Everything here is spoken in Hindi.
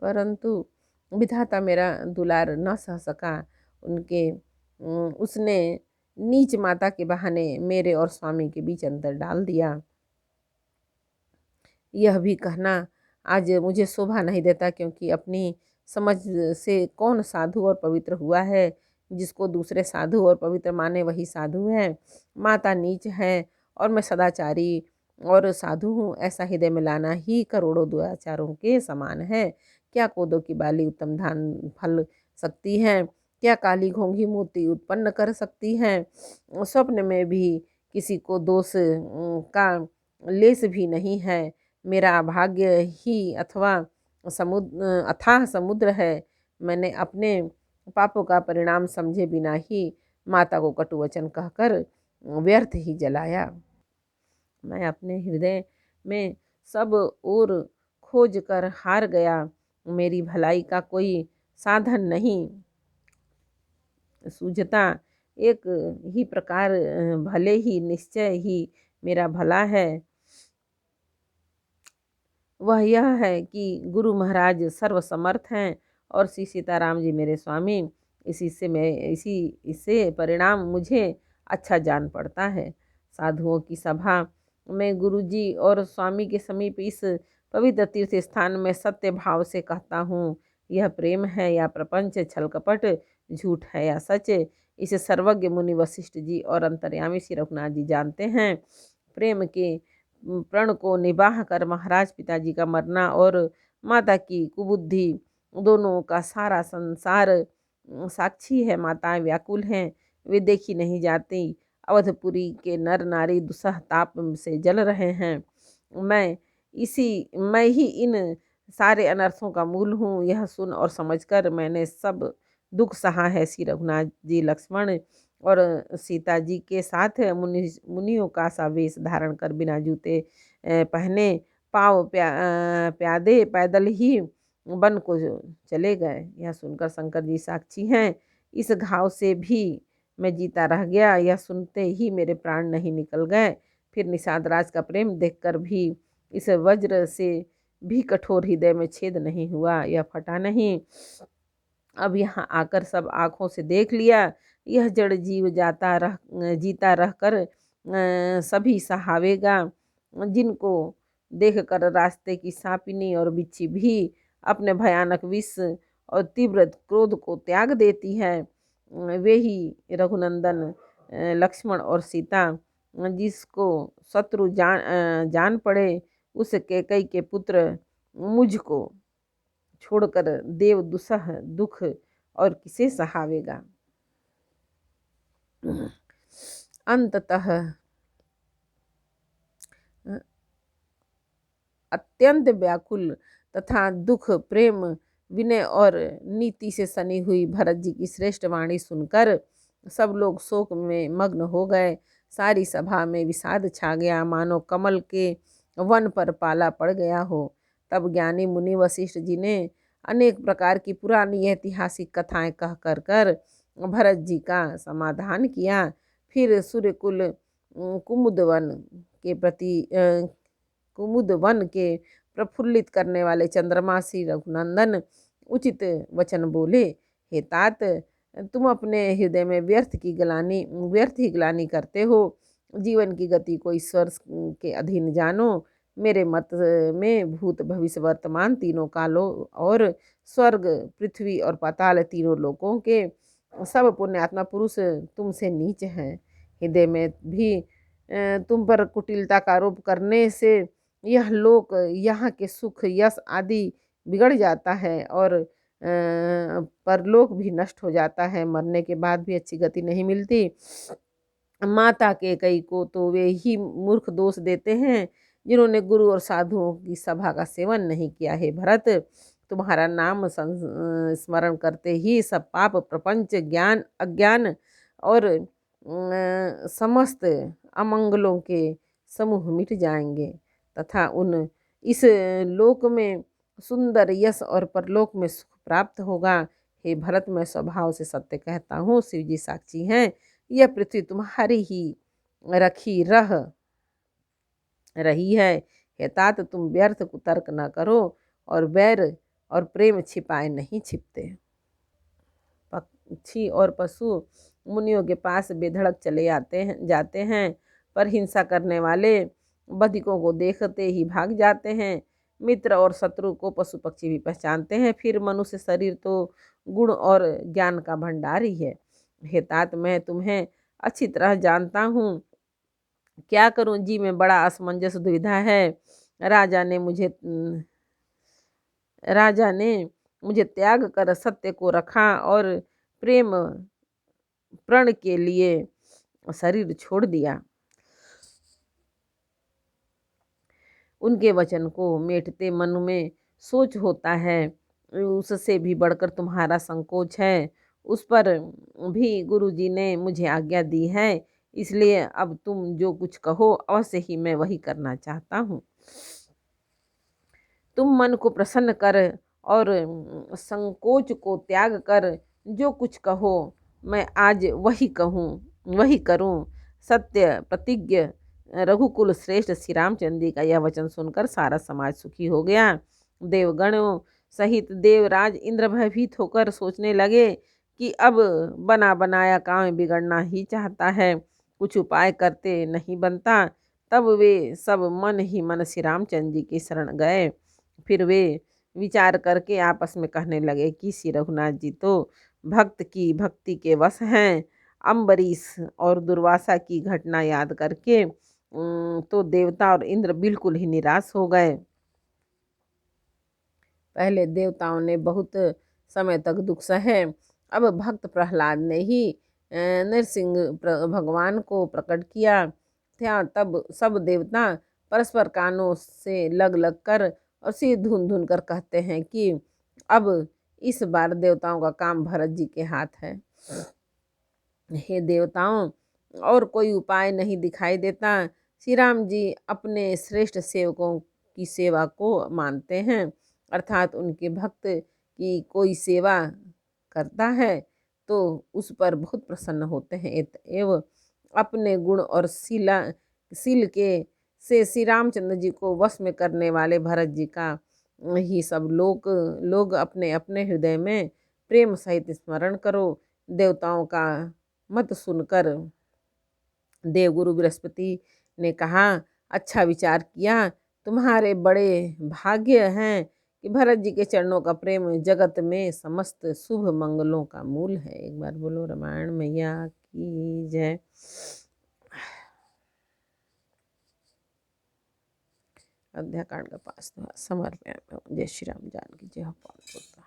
परंतु विधाता मेरा दुलार न सह सका। उनके उसने नीच माता के बहाने मेरे और स्वामी के बीच अंतर डाल दिया। यह भी कहना आज मुझे शोभा नहीं देता, क्योंकि अपनी समझ से कौन साधु और पवित्र हुआ है। जिसको दूसरे साधु और पवित्र माने वही साधु है। माता नीच है और मैं सदाचारी और साधु हूँ, ऐसा हृदय में लाना ही करोड़ों दुराचारों के समान है। क्या कोदो की बाली उत्तम धान फल सकती है? क्या काली घोंघी मोती उत्पन्न कर सकती है? स्वप्न में भी किसी को दोष का लेस भी नहीं है। मेरा भाग्य ही अथवा अथाह समुद्र है। मैंने अपने पापों का परिणाम समझे बिना ही माता को कटु वचन कहकर व्यर्थ ही जलाया। मैं अपने हृदय में सब ओर खोज कर हार गया। मेरी भलाई का कोई साधन नहीं सूझता। एक ही प्रकार भले ही निश्चय ही मेरा भला है, वह यह है कि गुरु महाराज सर्वसमर्थ हैं और श्री सीताराम जी मेरे स्वामी। इससे परिणाम मुझे अच्छा जान पड़ता है। साधुओं की सभा में गुरु जी और स्वामी के समीप इस पवित्र तीर्थ स्थान में सत्य भाव से कहता हूँ, यह प्रेम है या प्रपंच, छल कपट, झूठ है या सच, इसे सर्वज्ञ मुनि वशिष्ठ जी और अंतर्यामी श्री रघुनाथ जी जानते हैं। प्रेम के प्रण को निबाह कर महाराज पिताजी का मरना और माता की कुबुद्धि, दोनों का सारा संसार साक्षी है। माताएं व्याकुल हैं, वे देखी नहीं जाती। अवधपुरी के नर नारी दुसह ताप से जल रहे हैं। मैं ही इन सारे अनर्थों का मूल हूँ। यह सुन और समझकर मैंने सब दुख सहा है। श्री रघुनाथ जी लक्ष्मण और सीता जी के साथ मुनियों का सा वेश धारण कर बिना जूते पहने पाँव प्यादे पैदल ही वन को चले गए। यह सुनकर शंकर जी साक्षी हैं। इस घाव से भी मैं जीता रह गया। यह सुनते ही मेरे प्राण नहीं निकल गए। फिर निषाद राज का प्रेम देखकर भी इस वज्र से भी कठोर हृदय में छेद नहीं हुआ, यह फटा नहीं। अब यहाँ आकर सब आँखों से देख लिया। यह जड़ जीव जीता रह कर सभी सहावेगा। जिनको देखकर रास्ते की सांपिनी और बिच्छी भी अपने भयानक विष और तीव्र क्रोध को त्याग देती है, वे ही रघुनंदन लक्ष्मण और सीता। जिसको शत्रु जान पड़े, उस कैकई के पुत्र मुझको छोड़कर देव दुसह दुख और किसे सहावेगा। अंततः अत्यंत व्याकुल तथा दुख, प्रेम, विनय और नीति से सनी हुई भरत जी की श्रेष्ठ वाणी सुनकर सब लोग शोक में मग्न हो गए। सारी सभा में विषाद छा गया, मानो कमल के वन पर पाला पड़ गया हो। तब ज्ञानी मुनि वशिष्ठ जी ने अनेक प्रकार की पुरानी ऐतिहासिक कथाएं कह कर भरत जी का समाधान किया। फिर सूर्यकुल कुमुदवन के प्रति कुमुदवन के प्रफुल्लित करने वाले चंद्रमा श्री रघुनंदन उचित वचन बोले, हे तात, तुम अपने हृदय में व्यर्थ ही ग्लानि करते हो। जीवन की गति को ईश्वर के अधीन जानो। मेरे मत में भूत भविष्य वर्तमान तीनों कालों और स्वर्ग, पृथ्वी और पाताल तीनों लोकों के सब पुण्यात्मा पुरुष तुमसे नीच हैं। हृदय में भी तुम पर कुटिलता का आरोप करने से यह लोक, यहाँ के सुख, यश आदि बिगड़ जाता है और परलोक भी नष्ट हो जाता है। मरने के बाद भी अच्छी गति नहीं मिलती। माता के कई को तो वे ही मूर्ख दोष देते हैं जिन्होंने गुरु और साधुओं की सभा का सेवन नहीं किया है। भरत, तुम्हारा नाम स्मरण करते ही सब पाप, प्रपंच, ज्ञान, अज्ञान और समस्त अमंगलों के समूह मिट जाएंगे तथा इस लोक में सुंदर यश और परलोक में सुख प्राप्त होगा। हे भरत, मैं स्वभाव से सत्य कहता हूँ, शिव जी साक्षी हैं। यह पृथ्वी तुम्हारी ही रखी रही है। हे तात, तुम व्यर्थ कुतर्क न करो और बैर और प्रेम छिपाए नहीं छिपते। पक्षी और पशु मुनियों के पास बेधड़क चले जाते हैं, पर हिंसा करने वाले बधिकों को देखते ही भाग जाते हैं। मित्र और शत्रु को पशु पक्षी भी पहचानते हैं। फिर मनुष्य शरीर तो गुण और ज्ञान का भंडार ही है। हे तात, मैं तुम्हें अच्छी तरह जानता हूँ। क्या करूं जी, में बड़ा असमंजस दुविधा है। राजा ने मुझे राजा ने मुझे त्याग कर सत्य को रखा और प्रेम प्रण के लिए शरीर छोड़ दिया। उनके वचन को मेटते मन में सोच होता है, उससे भी बढ़कर तुम्हारा संकोच है। उस पर भी गुरुजी ने मुझे आज्ञा दी है, इसलिए अब तुम जो कुछ कहो अवश्य ही मैं वही करना चाहता हूँ। तुम मन को प्रसन्न कर और संकोच को त्याग कर जो कुछ कहो मैं आज वही कहूँ, वही करूँ। सत्य प्रतिज्ञ रघुकुल श्रेष्ठ श्री रामचंद्र जी का यह वचन सुनकर सारा समाज सुखी हो गया। देवगणों सहित देवराज इंद्र भयभीत होकर सोचने लगे कि अब बना बनाया काम बिगड़ना ही चाहता है, कुछ उपाय करते नहीं बनता। तब वे सब मन ही मन श्री रामचंद्र जी की शरण गए। फिर वे विचार करके आपस में कहने लगे कि श्री रघुनाथ जी तो भक्त की भक्ति के वश हैं। अम्बरीश और दुर्वासा की घटना याद करके तो देवता और इंद्र बिल्कुल ही निराश हो गए। पहले देवताओं ने बहुत समय तक दुख सहे, अब भक्त प्रहलाद ने ही नरसिंह भगवान को प्रकट किया था। तब सब देवता परस्पर कानों से लग लग कर और सिर धुन धुन कर कहते हैं कि अब इस बार देवताओं का काम भरत जी के हाथ है। हे देवताओं, और कोई उपाय नहीं दिखाई देता। श्री राम जी अपने श्रेष्ठ सेवकों की सेवा को मानते हैं, अर्थात उनके भक्त की कोई सेवा करता है तो उस पर बहुत प्रसन्न होते हैं। एवं अपने गुण और शील के से श्री रामचंद्र जी को वश में करने वाले भरत जी का ही सब लोग अपने अपने हृदय में प्रेम सहित स्मरण करो। देवताओं का मत सुनकर देवगुरु बृहस्पति ने कहा, अच्छा विचार किया, तुम्हारे बड़े भाग्य हैं कि भरत जी के चरणों का प्रेम जगत में समस्त शुभ मंगलों का मूल है। एक बार बोलो रामायण मैया की जय। अध्याकांड का 5वां समर्पण। जय श्री राम। जानकी जय।